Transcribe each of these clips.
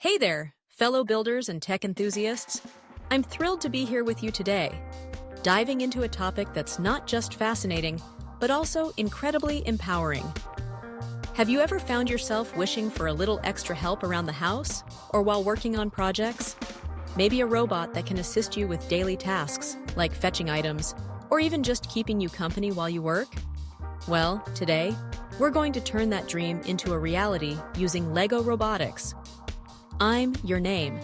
Hey there, fellow builders and tech enthusiasts. I'm thrilled to be here with you today, diving into a topic that's not just fascinating, but also incredibly empowering. Have you ever found yourself wishing for a little extra help around the house or while working on projects? Maybe a robot that can assist you with daily tasks, like fetching items, or even just keeping you company while you work? Well, today, we're going to turn that dream into a reality using LEGO Robotics. I'm your name,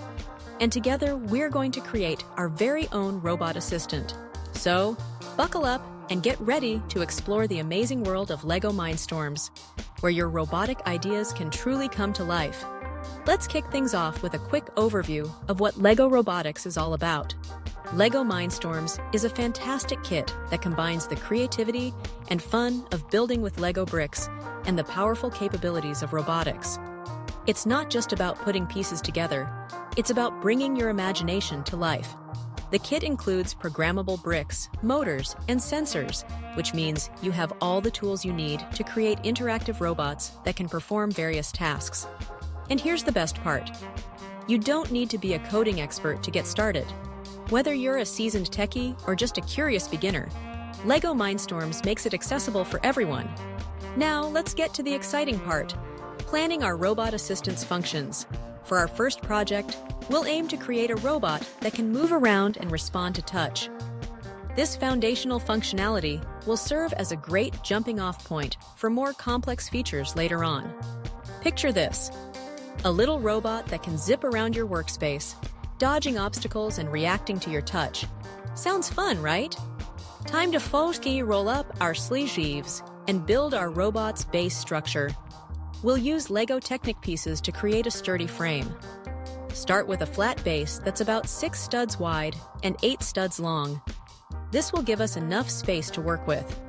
and together we're going to create our very own robot assistant. So, buckle up and get ready to explore the amazing world of LEGO Mindstorms, where your robotic ideas can truly come to life. Let's kick things off with a quick overview of what LEGO Robotics is all about. LEGO Mindstorms is a fantastic kit that combines the creativity and fun of building with LEGO bricks and the powerful capabilities of robotics. It's not just about putting pieces together, it's about bringing your imagination to life. The kit includes programmable bricks, motors, and sensors, which means you have all the tools you need to create interactive robots that can perform various tasks. And here's the best part. You don't need to be a coding expert to get started. Whether you're a seasoned techie or just a curious beginner, LEGO Mindstorms makes it accessible for everyone. Now, let's get to the exciting part. Planning our robot assistance functions. For our first project, we'll aim to create a robot that can move around and respond to touch. This foundational functionality will serve as a great jumping-off point for more complex features later on. Picture this: a little robot that can zip around your workspace, dodging obstacles and reacting to your touch. Sounds fun, right? Time to fully roll up our sleeves and build our robot's base structure. We'll use LEGO Technic pieces to create a sturdy frame. Start with a flat base that's about 6 studs wide and 8 studs long. This will give us enough space to work with.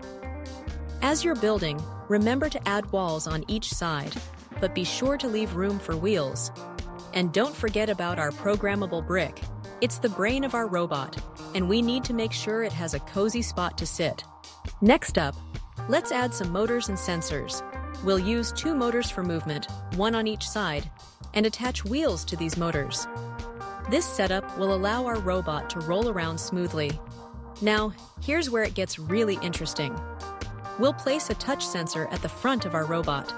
As you're building, remember to add walls on each side, but be sure to leave room for wheels. And don't forget about our programmable brick. It's the brain of our robot, and we need to make sure it has a cozy spot to sit. Next up, let's add some motors and sensors. We'll use 2 motors for movement, 1 on each side, and attach wheels to these motors. This setup will allow our robot to roll around smoothly. Now, here's where it gets really interesting. We'll place a touch sensor at the front of our robot.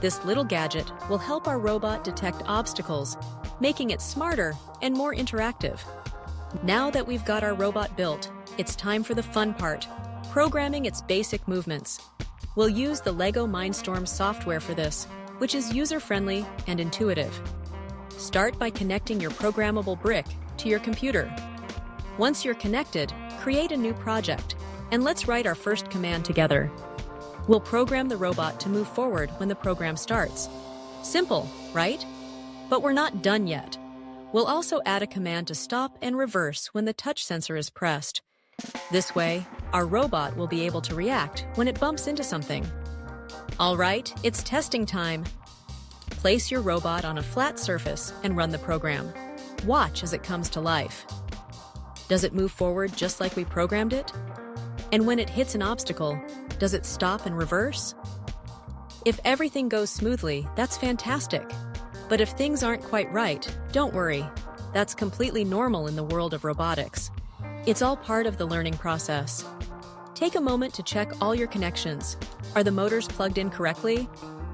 This little gadget will help our robot detect obstacles, making it smarter and more interactive. Now that we've got our robot built, it's time for the fun part: programming its basic movements. We'll use the LEGO Mindstorms software for this, which is user-friendly and intuitive. Start by connecting your programmable brick to your computer. Once you're connected, create a new project, and let's write our first command together. We'll program the robot to move forward when the program starts. Simple, right? But we're not done yet. We'll also add a command to stop and reverse when the touch sensor is pressed. This way, our robot will be able to react when it bumps into something. All right, it's testing time. Place your robot on a flat surface and run the program. Watch as it comes to life. Does it move forward just like we programmed it? And when it hits an obstacle, does it stop and reverse? If everything goes smoothly, that's fantastic. But if things aren't quite right, don't worry. That's completely normal in the world of robotics. It's all part of the learning process. Take a moment to check all your connections. Are the motors plugged in correctly?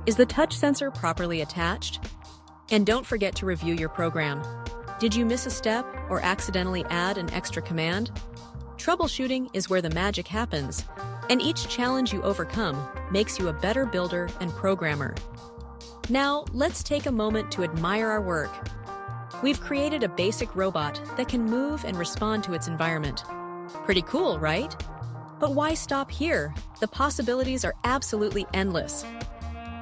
Is the touch sensor properly attached? And don't forget to review your program. Did you miss a step or accidentally add an extra command? Troubleshooting is where the magic happens, and each challenge you overcome makes you a better builder and programmer. Now, let's take a moment to admire our work. We've created a basic robot that can move and respond to its environment. Pretty cool, right? But why stop here? The possibilities are absolutely endless.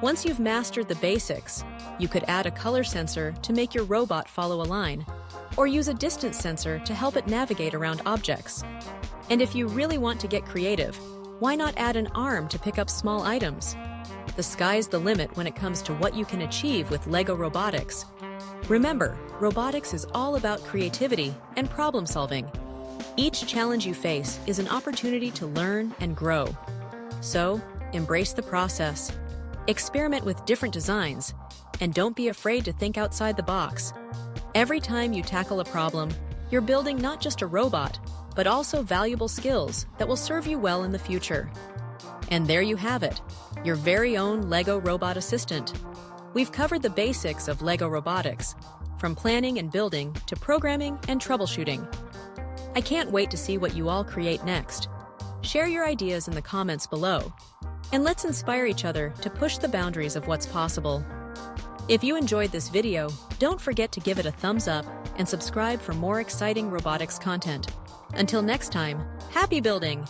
Once you've mastered the basics, you could add a color sensor to make your robot follow a line, or use a distance sensor to help it navigate around objects. And if you really want to get creative, why not add an arm to pick up small items? The sky's the limit when it comes to what you can achieve with LEGO Robotics. Remember, robotics is all about creativity and problem solving. Each challenge you face is an opportunity to learn and grow. So, embrace the process. Experiment with different designs And don't be afraid to think outside the box. Every time you tackle a problem, you're building not just a robot, but also valuable skills that will serve you well in the future. And there you have it, your very own Lego robot assistant. We've covered the basics of Lego robotics, from planning and building to programming and troubleshooting. I can't wait to see what you all create next. Share your ideas in the comments below, and let's inspire each other to push the boundaries of what's possible. If you enjoyed this video, don't forget to give it a thumbs up and subscribe for more exciting robotics content. Until next time, happy building!